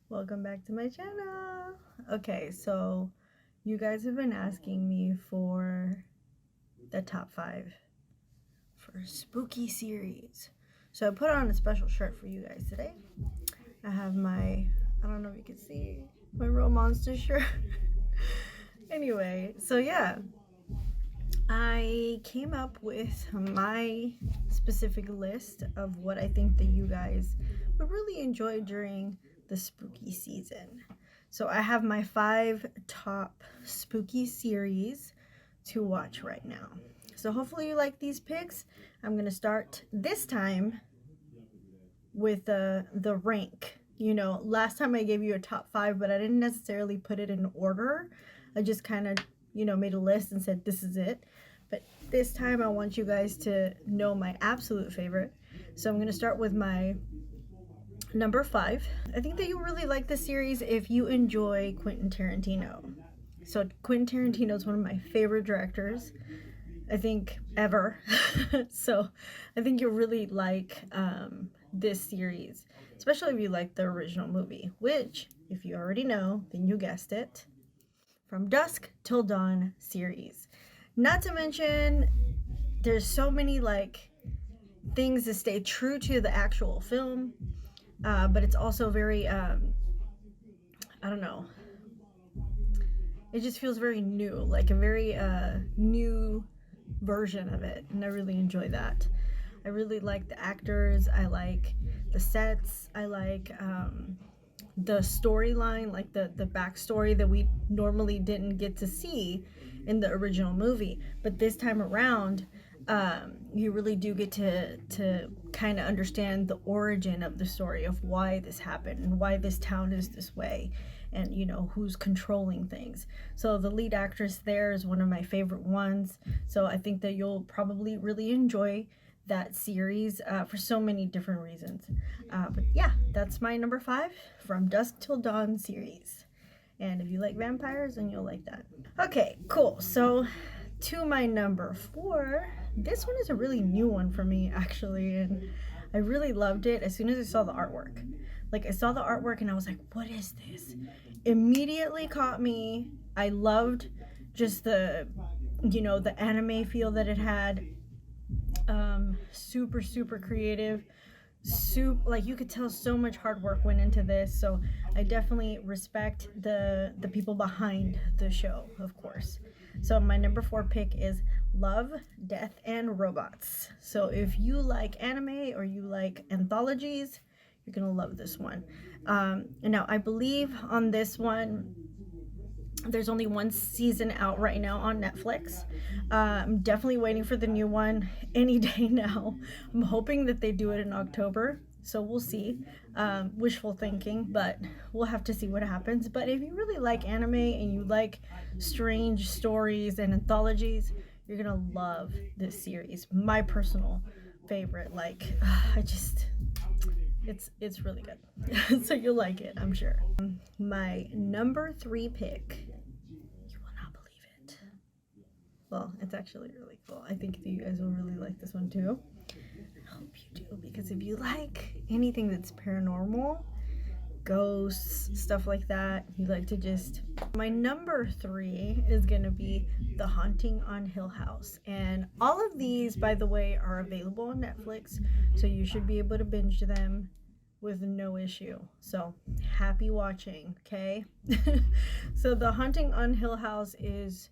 Welcome back to my channel. Okay, so you guys have been asking me for the top 5 for spooky series. So I put on a special shirt for you guys today. I have my, I don't know if you can see, my Real Monster shirt. Anyway, so yeah, I came up with my specific list of what I think that you guys would really enjoy during the spooky season. So I have my 5 top spooky series to watch right now. So hopefully you like these picks. I'm going to start this time with the rank. You know, last time I gave you a top 5, but I didn't necessarily put it in order. I just kind of, made a list and said this is it. But this time I want you guys to know my absolute favorite. So I'm going to start with my number 5. I think that you'll really like this series if you enjoy Quentin Tarantino. So Quentin Tarantino is one of my favorite directors, I think, ever. So I think you'll really like this series, especially if you like the original movie, which, if you already know, then you guessed it, From Dusk Till Dawn series. Not to mention, there's so many things that stay true to the actual film, but it's also very I don't know, it just feels very new, like a very new version of it, and I really enjoy that. I really like the actors, I like the sets, I like the storyline, like the backstory that we normally didn't get to see in the original movie, but this time around you really do get to kind of understand the origin of the story of why this happened and why this town is this way, and who's controlling things. So the lead actress there is one of my favorite ones, so I think that you'll probably really enjoy that series for so many different reasons. But yeah, that's my number 5, From Dusk Till Dawn series. And if you like vampires, then you'll like that. Okay, cool. So to my number 4, this one is a really new one for me, actually, and I really loved it as soon as I saw the artwork. Like, I saw the artwork and I was like, what is this? Immediately caught me. I loved just the anime feel that it had. Super creative. Like, you could tell so much hard work went into this, so I definitely respect the people behind the show, of course. So my number 4 pick is Love, Death, and Robots. So if you like anime or you like anthologies, you're gonna love this one. And now I believe on this one there's only 1 season out right now on Netflix. I'm definitely waiting for the new one any day now. I'm hoping that they do it in October, so we'll see. Wishful thinking, but we'll have to see what happens. But if you really like anime and you like strange stories and anthologies, you're gonna love this series. My personal favorite. It's really good. So you'll like it, I'm sure. My number 3 pick, you will not believe it. Well, it's actually really cool. I think you guys will really like this one too. I hope you do, because if you like anything that's paranormal, ghosts, stuff like that, you like to just... My number 3 is gonna be The Haunting on Hill House, and all of these, by the way, are available on Netflix, so you should be able to binge them with no issue. So happy watching, okay? So The Haunting on Hill House is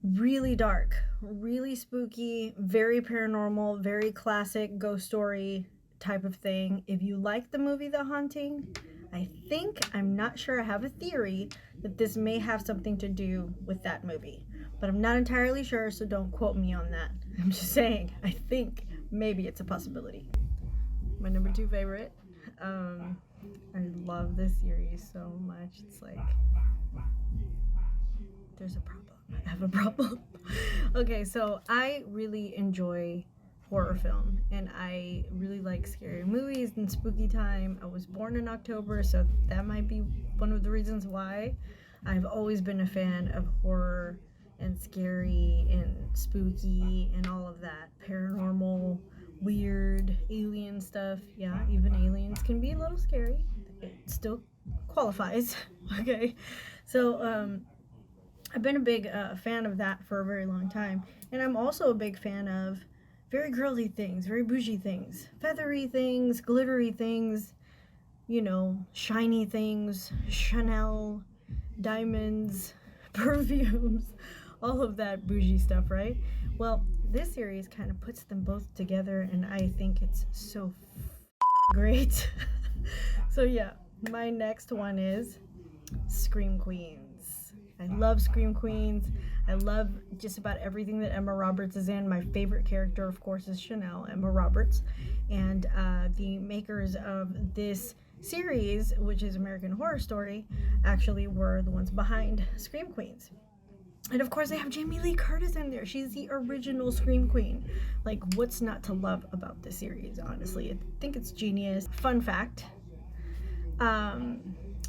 really dark, really spooky, very paranormal, very classic ghost story type of thing. If you like the movie The Haunting, I'm not sure, I have a theory that this may have something to do with that movie, but I'm not entirely sure, so don't quote me on that. I'm just saying, I think maybe it's a possibility. My number 2 favorite. I love this series so much. It's like, there's a problem. I have a problem. Okay, so I really enjoy horror film, and I really like scary movies and spooky time. I was born in October, so that might be one of the reasons why. I've always been a fan of horror and scary and spooky and all of that. Paranormal, weird, alien stuff. Yeah, even aliens can be a little scary. it still qualifies. Okay, so I've been a big fan of that for a very long time, and I'm also a big fan of very girly things, very bougie things, feathery things, glittery things, you know, shiny things, Chanel, diamonds, perfumes, all of that bougie stuff, right? Well, this series kind of puts them both together, and I think it's so great. So, yeah, my next one is Scream Queens. I love Scream Queens. I love just about everything that Emma Roberts is in. My favorite character, of course, is Chanel, Emma Roberts. And the makers of this series, which is American Horror Story, actually were the ones behind Scream Queens. And of course, they have Jamie Lee Curtis in there. She's the original Scream Queen. Like, what's not to love about this series, honestly? I think it's genius. Fun fact,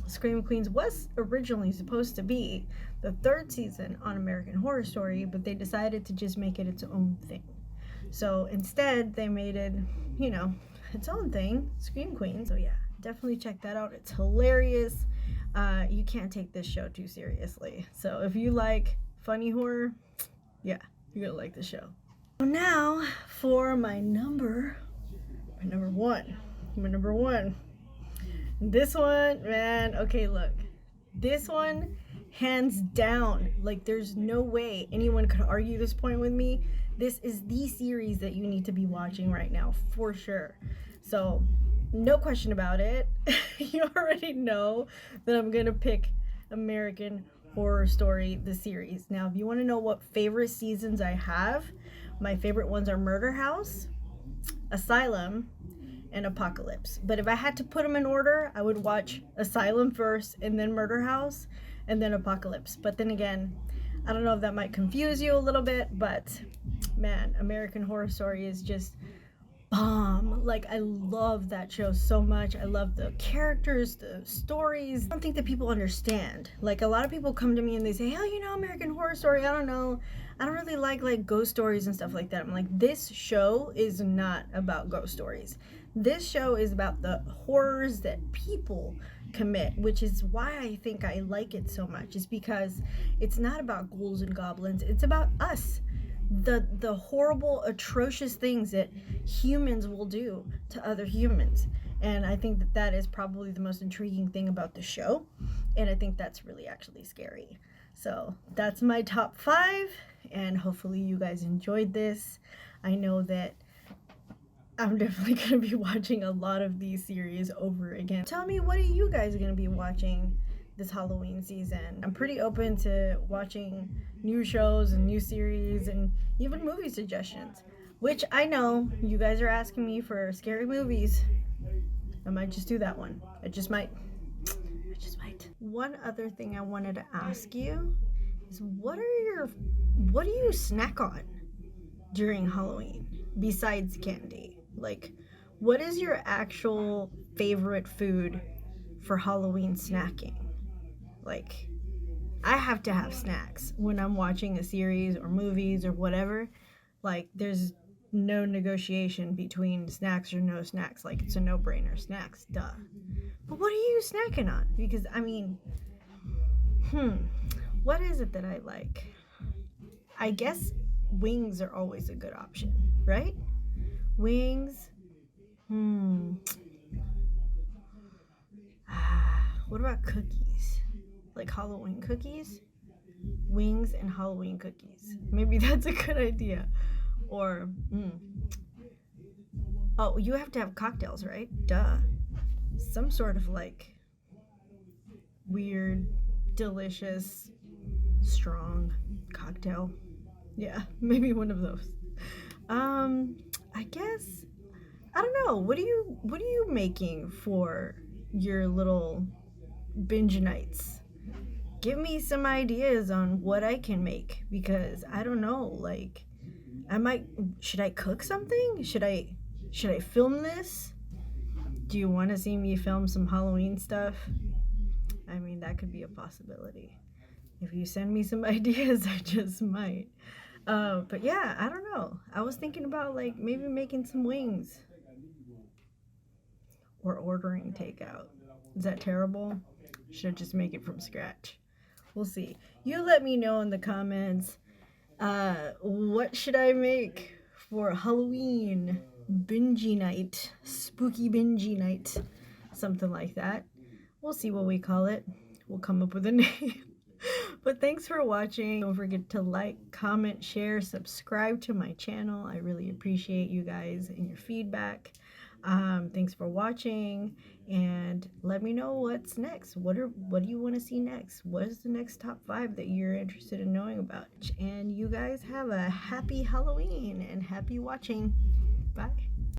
Scream Queens was originally supposed to be the third season on American Horror Story, but they decided to just make it its own thing. So instead, they made it, you know, its own thing, Scream Queens. So yeah, definitely check that out. It's hilarious. You can't take this show too seriously. So if you like funny horror, yeah, you're gonna like the show. Now for my number one. My number one. This one, man, okay, look. This one, hands down, like there's no way anyone could argue this point with me. This is the series that you need to be watching right now, for sure. So, no question about it. You already know that I'm gonna pick American Horror Story, the series. Now, if you wanna know what favorite seasons I have, my favorite ones are Murder House, Asylum, and Apocalypse. But if I had to put them in order, I would watch Asylum first, and then Murder House, and then Apocalypse. But then again, I don't know if that might confuse you a little bit, but man, American Horror Story is just bomb. Like, I love that show so much. I love the characters, the stories. I don't think that people understand. Like, a lot of people come to me and they say, hell, you know, American Horror Story, I don't know. I don't really like ghost stories and stuff like that. I'm like, this show is not about ghost stories. This show is about the horrors that people commit, which is why I think I like it so much, is because it's not about ghouls and goblins. It's about us. The horrible, atrocious things that humans will do to other humans. And I think that that is probably the most intriguing thing about the show. And I think that's really actually scary. So that's my top 5. And hopefully you guys enjoyed this. I know that I'm definitely going to be watching a lot of these series over again. Tell me, what are you guys going to be watching this Halloween season? I'm pretty open to watching new shows and new series and even movie suggestions, which I know you guys are asking me for scary movies. I might just do that one. I just might. One other thing I wanted to ask you is what do you snack on during Halloween besides candy? Like, what is your actual favorite food for Halloween snacking? Like, I have to have snacks when I'm watching a series or movies or whatever. Like, there's no negotiation between snacks or no snacks. Like, it's a no-brainer. Snacks, duh. But what are you snacking on? Because, I mean, what is it that I like? I guess wings are always a good option, right? Wings. What about cookies? Like Halloween cookies? Wings and Halloween cookies. Maybe that's a good idea. Or, oh, you have to have cocktails, right? Duh. Some sort of like weird, delicious, strong cocktail. Yeah, maybe one of those. I guess, I don't know. What are you making for your little binge nights? Give me some ideas on what I can make, because I don't know, like, should I cook something? Should I film this? Do you want to see me film some Halloween stuff? I mean, that could be a possibility. If you send me some ideas, I just might. But yeah, I don't know. I was thinking about like maybe making some wings or ordering takeout. Is that terrible? Should I just make it from scratch? We'll see. You let me know in the comments. What should I make for Halloween bingey night, spooky bingey night, something like that. We'll see what we call it. We'll come up with a name. But thanks for watching. Don't forget to like, comment, share, subscribe to my channel. I really appreciate you guys and your feedback. Thanks for watching, and let me know what's next. What do you want to see next? What is the next top 5 that you're interested in knowing about? And you guys have a happy Halloween and happy watching. Bye.